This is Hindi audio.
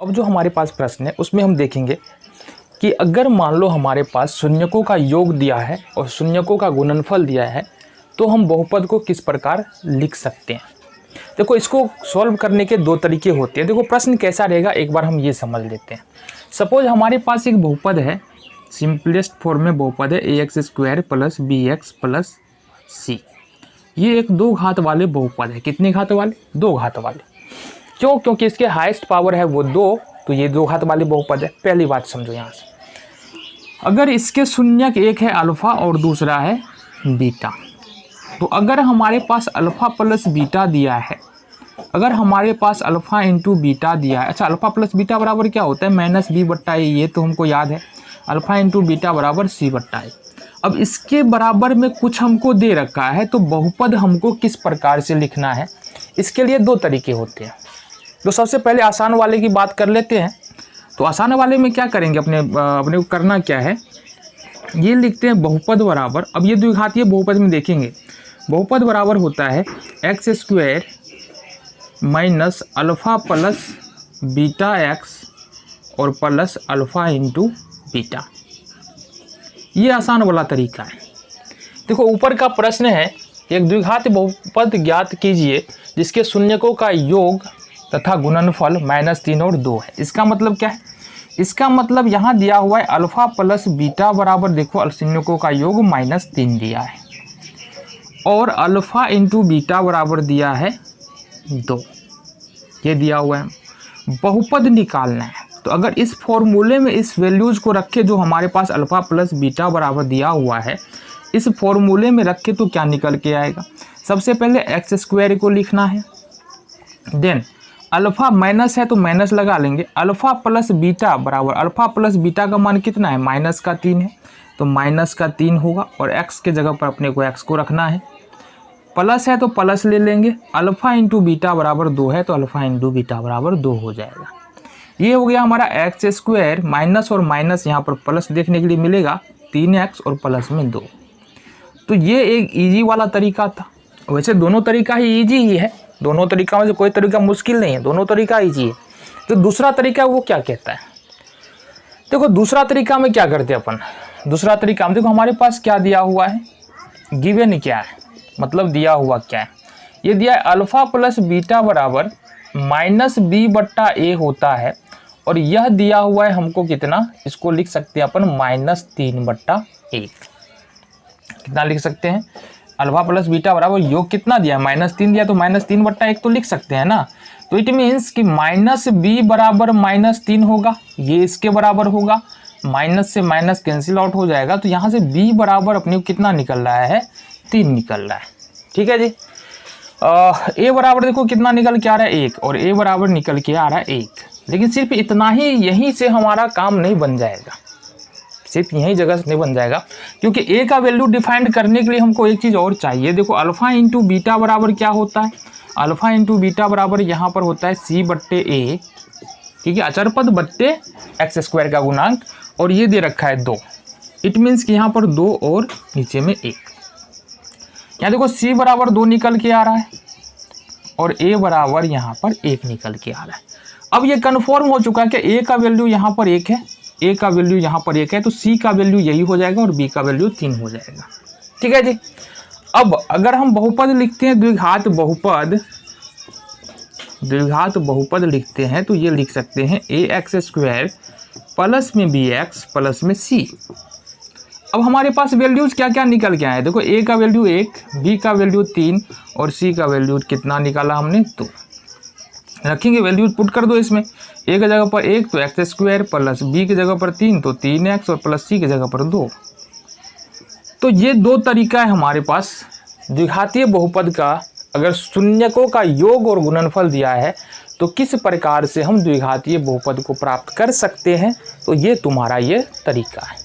अब जो हमारे पास प्रश्न है उसमें हम देखेंगे कि अगर मान लो हमारे पास शून्यकों का योग दिया है और शून्यकों का गुणनफल दिया है तो हम बहुपद को किस प्रकार लिख सकते हैं। देखो, इसको सॉल्व करने के दो तरीके होते हैं। देखो, प्रश्न कैसा रहेगा एक बार हम ये समझ लेते हैं। सपोज हमारे पास एक बहुपद है, सिंपलेस्ट फॉर्म में बहुपद है ax² plus bx plus c। ये एक दो घात वाले बहुपद है। कितने घात वाले? दो घात वाले। क्यों? क्योंकि इसके हाईएस्ट पावर है वो 2, तो ये दो घात वाले बहुपद है। पहली बात समझो यहाँ से। अगर इसके शून्यक एक है अल्फा और दूसरा है बीटा, तो अगर हमारे पास अल्फा प्लस बीटा दिया है, अगर हमारे पास अल्फा इंटू बीटा दिया है, अच्छा अल्फा प्लस बीटा बराबर क्या होता है? माइनस बी बट्टा ए, ये तो हमको याद है। अल्फा इंटू बीटा बराबर सी बट्टा ए। अब इसके बराबर में कुछ हमको दे रखा है, तो बहुपद हमको किस प्रकार से लिखना है? इसके लिए दो तरीके होते हैं। तो सबसे पहले आसान वाले की बात कर लेते हैं। तो आसान वाले में क्या करेंगे, अपने को करना क्या है, ये लिखते हैं बहुपद बराबर, अब ये द्विघातीय बहुपद में देखेंगे, बहुपद बराबर होता है x² minus alpha plus beta x और प्लस अल्फ़ा इंटू बीटा। ये आसान वाला तरीका है। देखो, ऊपर का प्रश्न है, एक द्विघात बहुपद ज्ञात कीजिए जिसके शून्यकों का योग तथा गुणनफल -3 और 2 है। इसका मतलब क्या है? इसका मतलब यहाँ दिया हुआ है अल्फ़ा प्लस बीटा बराबर, देखो शून्यकों का योग -3 दिया है और अल्फ़ा इंटू बीटा बराबर दिया है 2, ये दिया हुआ है। बहुपद निकालना है, तो अगर इस फॉर्मूले में इस वैल्यूज़ को रखे जो हमारे पास अल्फ़ा प्लस बीटा बराबर दिया हुआ है, इस फॉर्मूले में रखे तो क्या निकल के आएगा? सबसे पहले x² को लिखना है, देन अल्फ़ा माइनस है तो माइनस लगा लेंगे, अल्फ़ा प्लस बीटा बराबर, अल्फ़ा प्लस बीटा का मान कितना है? -3 है, तो -3 होगा और x के जगह पर अपने को x को रखना है। प्लस है तो प्लस ले लेंगे, अल्फ़ा इंटू बीटा बराबर 2 है तो अल्फ़ा इंटू बीटा बराबर 2 हो जाएगा। ये हो गया हमारा x², माइनस और माइनस यहाँ पर प्लस देखने के लिए मिलेगा, 3x और प्लस में 2। तो ये एक इजी वाला तरीका था। वैसे दोनों तरीका ही इजी ही है, दोनों तरीका में से कोई तरीका मुश्किल नहीं है, दोनों तरीका इजी है। तो दूसरा तरीका वो क्या कहता है? देखो, दूसरा तरीका में क्या करते हैं अपन? दूसरा तरीका में देखो हमारे पास क्या दिया हुआ है, गिवन क्या है, मतलब दिया हुआ क्या है? ये दिया है अल्फ़ा प्लस बीटा बराबर -b बट्टा a होता है, और यह दिया हुआ है हमको कितना, इसको लिख सकते हैं अपन -3 बट्टा 1। कितना लिख सकते हैं? अल्फा प्लस बीटा बराबर योग कितना दिया? -3 दिया, तो -3 बट्टा 1 तो लिख सकते हैं ना। तो इट मीन्स कि -b बराबर -3 होगा, ये इसके बराबर होगा, माइनस से माइनस कैंसिल आउट हो जाएगा, तो यहाँ से b बराबर अपने को कितना निकल रहा है? 3 निकल रहा है। ठीक है जी। a बराबर देखो कितना निकल के आ रहा है? 1, और a बराबर निकल के आ रहा है 1। लेकिन सिर्फ इतना ही, यहीं से हमारा काम नहीं बन जाएगा, सिर्फ यही जगह से नहीं बन जाएगा, क्योंकि a का वैल्यू डिफाइंड करने के लिए हमको एक चीज़ और चाहिए। देखो, अल्फ़ा इंटू बीटा बराबर क्या होता है? अल्फ़ा इंटू बीटा बराबर यहाँ पर होता है c बट्टे a, ठीक है, अचर पद बट्टे x² का गुणांक, और ये दे रखा है 2। इट मीन्स कि यहाँ पर 2 और नीचे में 1। यहाँ देखो c बराबर 2 निकल के आ रहा है और a बराबर यहाँ पर 1 निकल के आ रहा है। अब ये कन्फर्म हो चुका है कि a का वैल्यू यहाँ पर 1 है, a का वैल्यू यहाँ पर 1 है, तो c का वैल्यू यही हो जाएगा और b का वैल्यू 3 हो जाएगा। ठीक है जी। अब अगर हम बहुपद लिखते हैं, द्विघात बहुपद लिखते हैं, तो ये लिख सकते हैं ax² प्लस में bx प्लस में c। अब हमारे पास वैल्यूज क्या क्या निकल के आए? देखो, a का वैल्यू 1, b का वैल्यू 3 और c का वैल्यू कितना निकाला हमने? 2। रखेंगे, वैल्यूज पुट कर दो इसमें। a की जगह पर 1 तो x² प्लस b की जगह पर 3 तो 3x और प्लस c की जगह पर 2। तो ये दो तरीका है हमारे पास द्विघातीय बहुपद का। अगर शून्यकों का योग और गुणनफल दिया है तो किस प्रकार से हम द्विघातीय बहुपद को प्राप्त कर सकते हैं, तो ये तुम्हारा ये तरीका है।